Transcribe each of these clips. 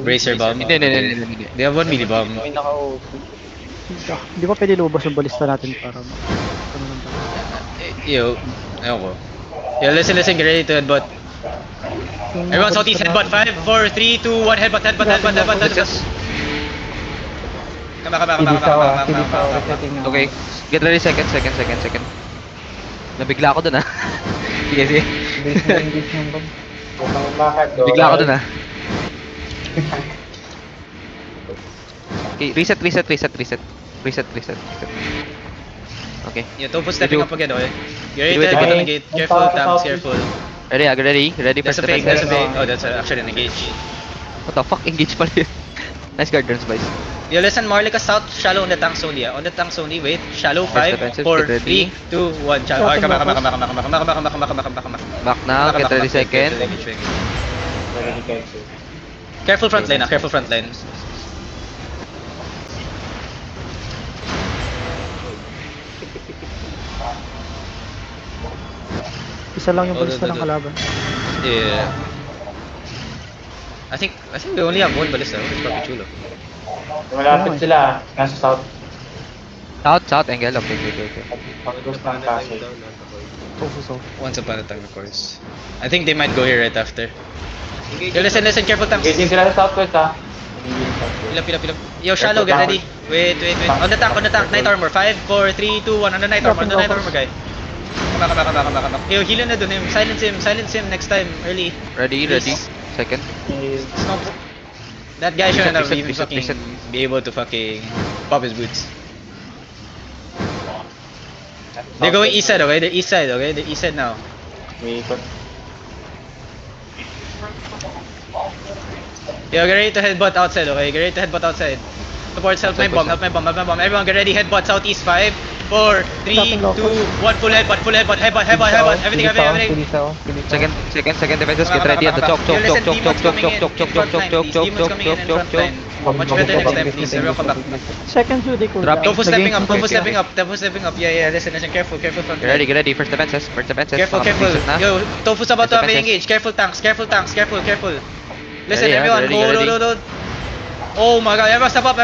Bracer bomb. Hindi. They have one melee bomb. May naka-OC. Hindi ba pwede lubos yung balista natin para ano lang tayo. Yo, ayun ko. Yo, listen, get ready to headbutt. Everyone southeast headbutt. 5, 4, 3, 2, 1, headbutt. Come back. Okay, get ready, second. Nabigla ako dun, ha? Sige. Engage ng bomb. Huwag kang umakad, Bigla ako dun, ha? Okay, reset. Okay. Yo, Tofu stepping up again, okay? Get ready to headbutt on the gate. Careful, tanks, careful. Ready for That's a the fake, that's a fake. Oh, that's actually an engage. What the fuck? Engage pala yun. Nice guard, Durns, boys. Yo, listen, Marlica south, shallow on the tanks only, On the tanks only, wait. Shallow, 5, defensive, 4, get ready. 3, 2, 1, shallow. Okay, come back. Back now, get ready, second. Careful front line, careful front line. Isa lang yung balista ng kalaban. Yeah. I think we only have one ballista, which is probably chulo. Malapit sila. Nasa south. South angle, okay. Pag-ghost ng castle. Tofu. Once upon a time, of course. I think they might go here right after. Yo, listen, careful tanks. Engaging sila sa southwest, ha? Pilap. Yo, shallow, get ready. Wait. On the tank, Knight armor. 5, 4, 3, 2, 1, on the Knight armor, guy. Come back. Yo, heal na dun him. Silence him next time, early. Ready, second. Stomp. That guy shouldn't have Reset, even reset, fucking reset. be able to fucking pop his boots. They're going east side, okay? They're east side now. May ikot. Yo, get ready to headbutt outside, okay? Support self, my bomb. Everyone get ready, headbutt southeast. 5, 4, 3, 2, 1, full headbutt. Everything. Second defenses, get ready at the choke. Much better next time, please. Everyone come back. Second view, they cool Drop down. Tofu stepping up. Yeah, listen, careful front line. Get ready, first defenses. Careful. Reset na. Yo, Tofu's about to have Defenses. engage. Careful tanks. Listen, Ready, everyone, ready. hold. Oh my god, everyone step up.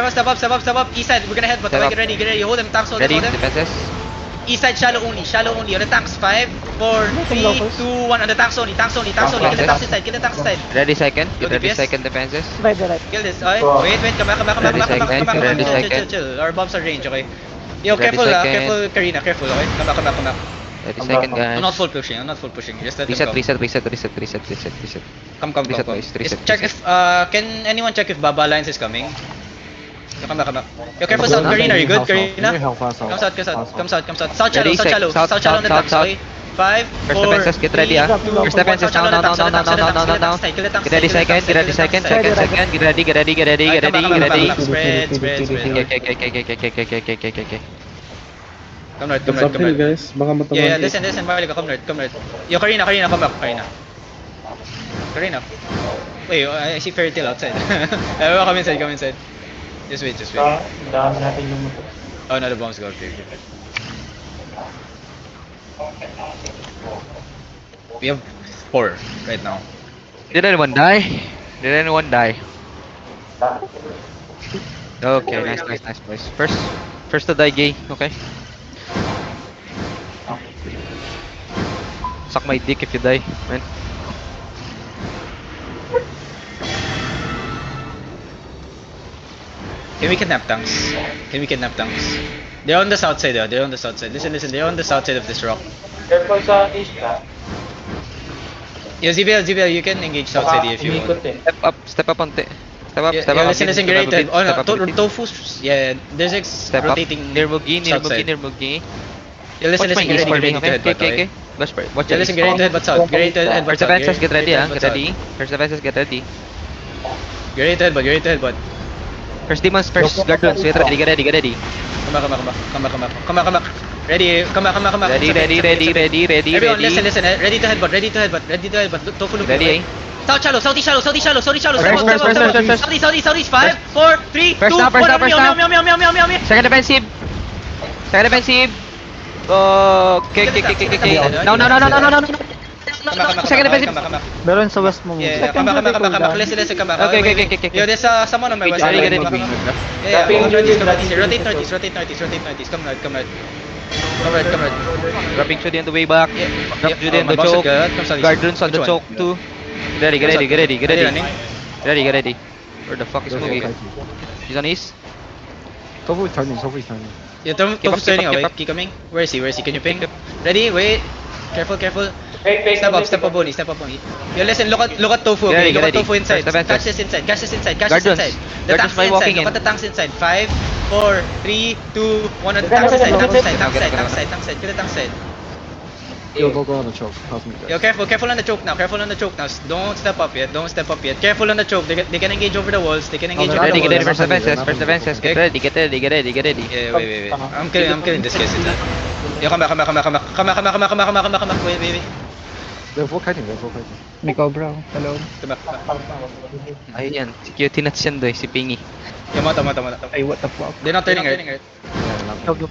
East side, we're gonna headbutt. Step up. Get ready. Hold them, tanks, hold Ready, them. defenses. East side, shallow only. On the tanks. 5, 4, 3, 2, 1. On the tanks only. Kill the tanks inside. Ready, second. Yo, Get ready, DPS. second defenses. Right. Kill this. Alright, wait. Come back. Ready, second. Chill. Our bombs are range, okay? Yo, Ready, careful, second. careful, Karina. Careful, okay? Come back. Ready, second, I'm not guys. full pushing. Just let them come. Reset. Come. Reset, boys, reset. Check if can anyone check if Baba Alliance is coming? Yo, come back. Yo, careful south, Karina. Are you good, Karina? Come south. South Ready, shallow on the tanks, south. okay? 5, First 4, defenses, get ready, 3, ah. 2, First defenses, now. Get ready, second. Get ready. Spread. Okay. Come north. Guys, baka matamaan. Yeah, listen, Marlica, come north. Yo, Karina, come back, Karina. Wait, I see Fairy Tail outside. Come inside. Just wait. Dami natin yung motor. Oh no, the bombs go. Okay. We have 4 right now. Did anyone die? Okay, nice, boys. First to die, gay. Okay. Suck my dick if you die, man. Can we kidnap tanks? They're on the south side. Listen. They're on the south side of this rock. Careful sa east, ha? Yo, ZBL, you can engage south side if you want. Umikot, eh. Step up, onte. Step up. Listen, get ready to. Oh no, Tofu's. Yeah, there's like Step up. rotating. Near Mugi. south side. Yo, listen, Watch my get east for ready me, to headbutt, okay? Watch Yeah, your listen, east. get ready to headbutt south. First defenses, get ready, ah. Get Get ready. First defenses, get ready. ready to headbutt. First demons, first guardians, get ready. Come back. Ready. Everyone, listen. Ready to headbutt. Tofu look. Ready, eh? South shallow. First. Southeast. 5, 4, 3, 2, First 1. now. Meow. Second defensive. Okay. No. Come back, come back, Second come back, defensive. come back, come back. Meron sa west mo. Yeah, come back, come back, come back, come back. Listen, come back. Okay, Wait, okay, wait. okay, okay. Yo, there's someone on my west. Ready, Wait, ready. come back. Yeah, Dropping come northeast, you, come northeast. dropping Rotate you. northeast, rotate northeast, rotate northeast. Come right, come right. Come right, come right. Dropping Judy on the way back. Yeah, Drop yeah. Judy on My the boss is choke. good. Come southeast. Guardians on the Which choke one? too. Get ready, get ready, get ready, get Are they ready. running? Get ready, get ready. Where the fuck is Okay, moving? okay. He's on east. Tofu is turning, Tofu is turning. Yeah, Tom, Keep up, Tom's turning keep up, away. keep up. Keep coming. Where is he? Where is he? Can you ping? Keep up. Ready? Wait. Careful, careful. Fake, Step up, Bonnie, step up, Bonnie. Yo, listen, look at Tofu, Get okay? ready, Look get at Tofu ready. inside. First defense. Catch this inside, catch this inside, catch this Guardians. inside. The Guardians tank's by inside, walking look in. at the tank's inside. 5, 4, 3, 2, 1, on the tank's inside, tank's inside, tank's inside, tank's inside, tank's inside. Get the tank's inside. Go, go, go on the choke. Pass me Yo, guys. careful on the choke now, careful on the choke now. Don't step up yet, don't step up yet. Careful on the choke, they can engage over the walls, they can engage Oh, over the Ready, walls. get ready. They're First not defenses, running, first they're not defenses. running. Get ready, get ready, get ready, get ready. Yeah, wait. I'm killing this guy's inside. Yo, come back. Wait. They're full kiting, they're full kiting. May cobra. Hello. Come back. Ayun yan. Si Cutie Nuts yan doy, si Pingy. Yo, mata. Ay, what the fuck? They're not turning right. Yeah, not Huwag yung